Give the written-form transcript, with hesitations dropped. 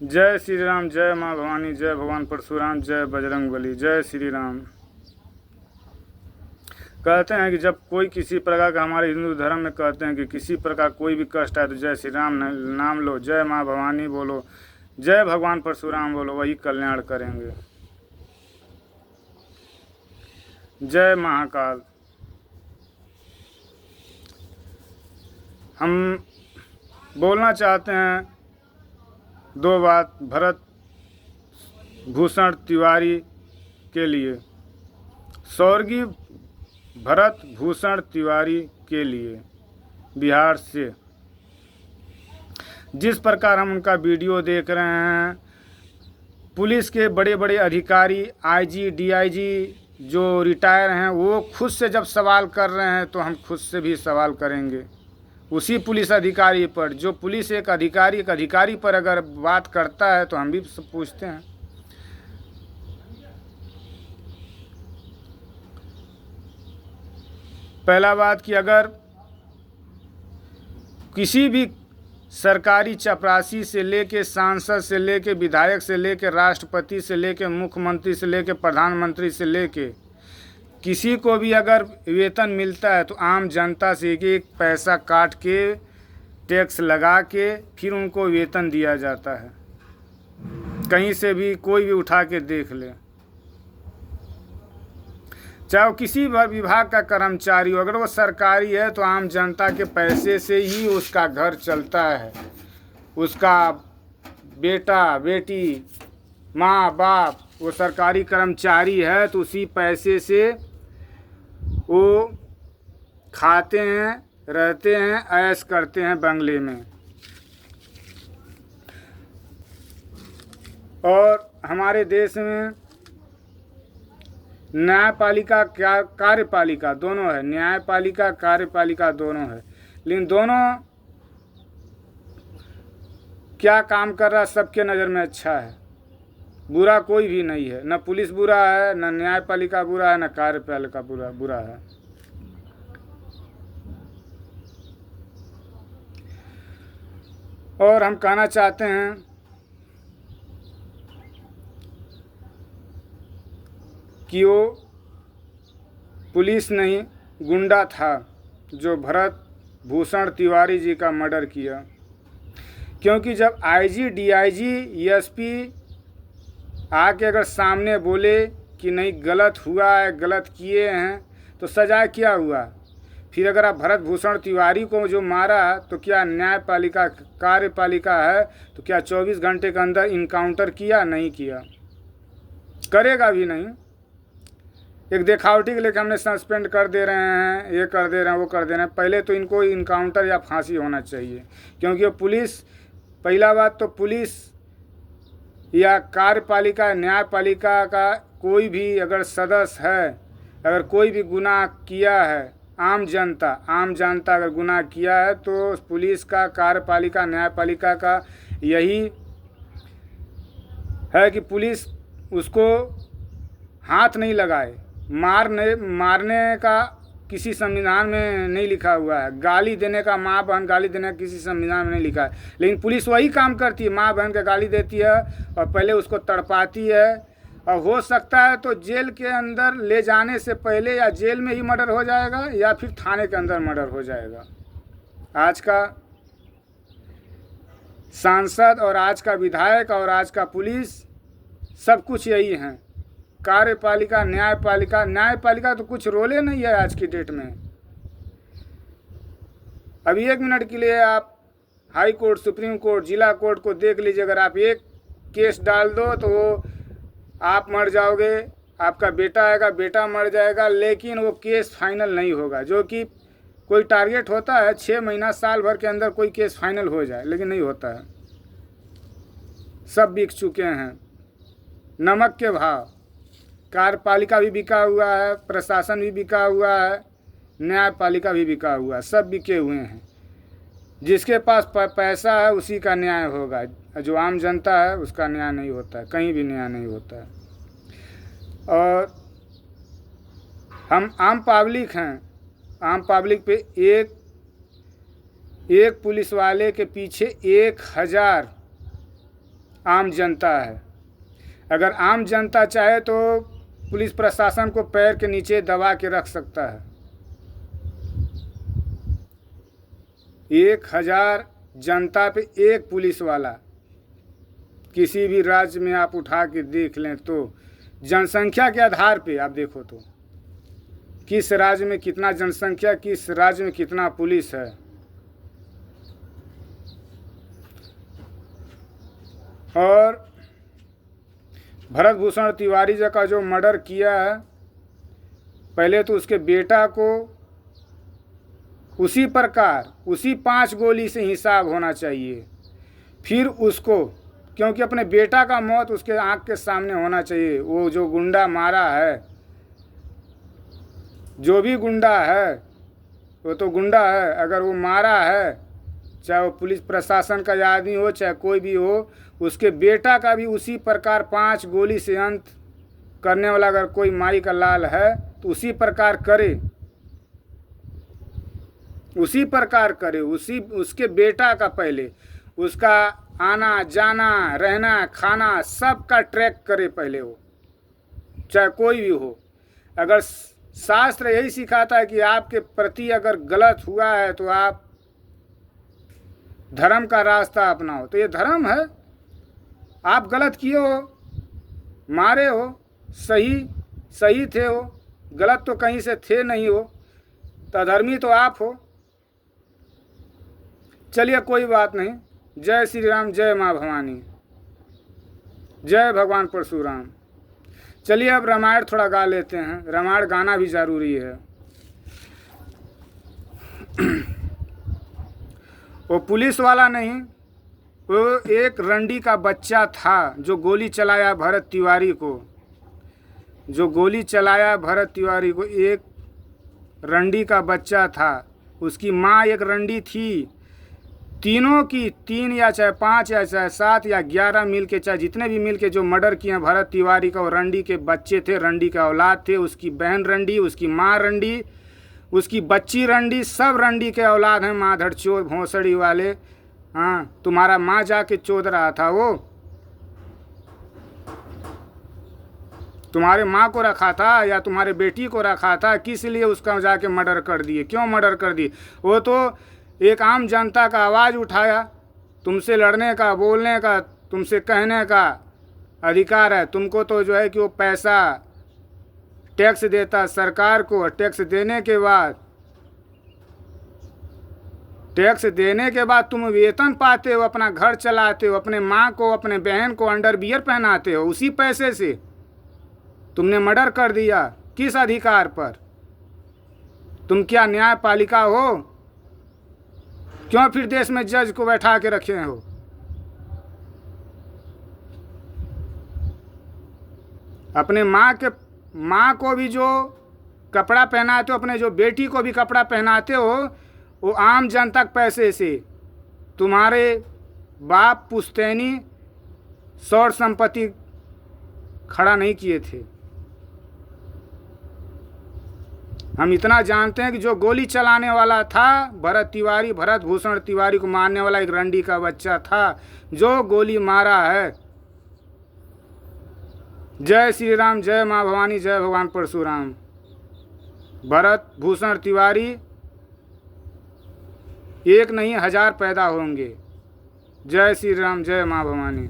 जय श्री राम, जय माँ भवानी, जय भगवान परशुराम, जय बजरंग बली, जय श्री राम। कहते हैं कि जब कोई किसी प्रकार का, हमारे हिंदू धर्म में कहते हैं कि किसी प्रकार कोई भी कष्ट है तो जय श्री राम नाम लो, जय माँ भवानी बोलो, जय भगवान परशुराम बोलो, वही कल्याण करेंगे। जय महाकाल। हम बोलना चाहते हैं दो बात भरत भूषण तिवारी के लिए, स्वर्गीय भरत भूषण तिवारी के लिए, बिहार से। जिस प्रकार हम उनका वीडियो देख रहे हैं, पुलिस के बड़े बड़े अधिकारी, आईजी, डीआईजी जो रिटायर हैं, वो खुद से जब सवाल कर रहे हैं तो हम खुद से भी सवाल करेंगे उसी पुलिस अधिकारी पर। जो पुलिस एक अधिकारी पर अगर बात करता है तो हम भी पूछते हैं। पहला बात कि अगर किसी भी सरकारी चपरासी से लेके, सांसद से लेके, विधायक से लेके, राष्ट्रपति से लेके, मुख्यमंत्री से लेके, प्रधानमंत्री से लेके, किसी को भी अगर वेतन मिलता है तो आम जनता से एक पैसा काट के, टैक्स लगा के फिर उनको वेतन दिया जाता है। कहीं से भी कोई भी उठा के देख ले, चाहे वो किसी विभाग का कर्मचारी हो, अगर वो सरकारी है तो आम जनता के पैसे से ही उसका घर चलता है। उसका बेटा बेटी, माँ बाप, वो सरकारी कर्मचारी है तो उसी पैसे से वो खाते हैं, रहते हैं, ऐश करते हैं बंगले में। और हमारे देश में न्यायपालिका कार्यपालिका दोनों है, न्यायपालिका कार्यपालिका दोनों है, लेकिन दोनों क्या काम कर रहा है सबके नज़र में अच्छा है। बुरा कोई भी नहीं है, न पुलिस बुरा है, न न्यायपालिका बुरा है, न कार्यपालिका बुरा है। और हम कहना चाहते हैं कि वो पुलिस नहीं, गुंडा था जो भरत भूषण तिवारी जी का मर्डर किया। क्योंकि जब आईजी, डीआईजी, एसपी आके अगर सामने बोले कि नहीं गलत हुआ है, गलत किए हैं, तो सजा क्या हुआ? फिर अगर आप भरत भूषण तिवारी को जो मारा तो क्या न्यायपालिका कार्यपालिका है तो क्या 24 घंटे के अंदर इनकाउंटर किया? नहीं किया, करेगा भी नहीं। एक दिखावटी के लेकर हमने सस्पेंड कर दे रहे हैं, ये कर दे रहे हैं, वो कर दे रहे हैं। पहले तो इनको इनकाउंटर या फांसी होना चाहिए, क्योंकि पुलिस, पहला बात तो पुलिस या कार्यपालिका, न्यायपालिका का कोई भी अगर सदस्य है, अगर कोई भी गुनाह किया है, आम जनता अगर गुनाह किया है तो पुलिस का, कार्यपालिका, न्यायपालिका का यही है कि पुलिस उसको हाथ नहीं लगाए। मारने का किसी संविधान में नहीं लिखा हुआ है, गाली देने का, माँ बहन गाली देने का किसी संविधान में नहीं लिखा है, लेकिन पुलिस वही काम करती है, माँ बहन को गाली देती है और पहले उसको तड़पाती है, और हो सकता है तो जेल के अंदर ले जाने से पहले या जेल में ही मर्डर हो जाएगा या फिर थाने के अंदर मर्डर हो जाएगा। आज का सांसद और आज का विधायक और आज का पुलिस सब कुछ यही हैं। कार्यपालिका, न्यायपालिका तो कुछ रोले नहीं है आज की डेट में। अभी 1 मिनट के लिए आप हाई कोर्ट, सुप्रीम कोर्ट, जिला कोर्ट को देख लीजिए। अगर आप एक केस डाल दो तो वो आप मर जाओगे, आपका बेटा आएगा, बेटा मर जाएगा, लेकिन वो केस फाइनल नहीं होगा। जो कि कोई टारगेट होता है 6 महीना, साल भर के अंदर कोई केस फाइनल हो जाए, लेकिन नहीं होता है। सब बिक चुके हैं नमक के भाव। कार्यपालिका भी बिका हुआ है, प्रशासन भी बिका हुआ है, न्यायपालिका भी बिका हुआ है, सब बिके हुए हैं। जिसके पास पैसा है उसी का न्याय होगा, जो आम जनता है उसका न्याय नहीं होता है, कहीं भी न्याय नहीं होता है। और हम आम पब्लिक हैं, आम पब्लिक पे एक पुलिस वाले के पीछे 1000 आम जनता है। अगर आम जनता चाहे तो पुलिस प्रशासन को पैर के नीचे दबा के रख सकता है। 1000 जनता पे एक पुलिस वाला, किसी भी राज्य में आप उठा के देख लें तो जनसंख्या के आधार पे आप देखो तो किस राज्य में कितना जनसंख्या, किस राज्य में कितना पुलिस है। और भरत भूषण तिवारी जी का जो मर्डर किया है, पहले तो उसके बेटा को उसी प्रकार उसी 5 गोली से हिसाब होना चाहिए, फिर उसको, क्योंकि अपने बेटा का मौत उसके आंख के सामने होना चाहिए। वो जो गुंडा मारा है, जो भी गुंडा है वो तो गुंडा है। अगर वो मारा है, चाहे वो पुलिस प्रशासन का आदमी हो चाहे कोई भी हो, उसके बेटा का भी उसी प्रकार 5 गोली से अंत करने वाला अगर कोई माई का लाल है तो उसी प्रकार करे, उसी प्रकार करे। उसके बेटा का पहले उसका आना जाना रहना खाना सब का ट्रैक करे पहले, वो चाहे कोई भी हो। अगर शास्त्र यही सिखाता है कि आपके प्रति अगर गलत हुआ है तो आप धर्म का रास्ता अपनाओ, तो ये धर्म है। आप गलत किए हो, मारे हो, सही थे हो, गलत तो कहीं से थे नहीं हो, तो अधर्मी तो आप हो। चलिए कोई बात नहीं। जय श्री राम, जय माँ भवानी, जय भगवान परशुराम। चलिए अब रामायण थोड़ा गा लेते हैं, रामायण गाना भी जरूरी है। वो पुलिस वाला नहीं, वो एक रंडी का बच्चा था जो गोली चलाया भरत तिवारी को, जो गोली चलाया भरत तिवारी को। एक रंडी का बच्चा था, उसकी माँ एक रंडी थी। तीनों की 3 या चाहे 5 या चाहे 7 या 11 मिल के, चाहे जितने भी मिल के जो मर्डर किए भरत तिवारी का, वो रंडी के बच्चे थे, रंडी का औलाद थे। उसकी बहन रंडी, उसकी माँ रंडी, उसकी बच्ची रंडी, सब रंडी के औलाद हैं। माधड़ चोर भोंसड़ी वाले। हाँ, तुम्हारा माँ जाके चोद रहा था, वो तुम्हारे माँ को रखा था या तुम्हारे बेटी को रखा था, किस लिए उसका जाके मर्डर कर दिए? क्यों मर्डर कर दिए? वो तो एक आम जनता का आवाज़ उठाया, तुमसे लड़ने का, बोलने का, तुमसे कहने का अधिकार है। तुमको तो जो है कि वो पैसा टैक्स देता सरकार को, टैक्स देने के बाद तुम वेतन पाते हो, अपना घर चलाते हो, अपने माँ को अपने बहन को अंडरवियर पहनाते हो, उसी पैसे से तुमने मर्डर कर दिया। किस अधिकार पर? तुम क्या न्यायपालिका हो? क्यों फिर देश में जज को बैठा के रखे हो? अपने माँ को भी जो कपड़ा पहनाते हो, अपने जो बेटी को भी कपड़ा पहनाते हो, वो आम जनता के पैसे से। तुम्हारे बाप पुश्तैनी शौर्य संपत्ति खड़ा नहीं किए थे। हम इतना जानते हैं कि जो गोली चलाने वाला था भरत भूषण तिवारी को मारने वाला एक रंडी का बच्चा था जो गोली मारा है। जय श्री राम, जय माँ भवानी, जय भगवान परशुराम। भरत भूषण तिवारी एक नहीं 1000 पैदा होंगे। जय श्री राम, जय माँ भवानी।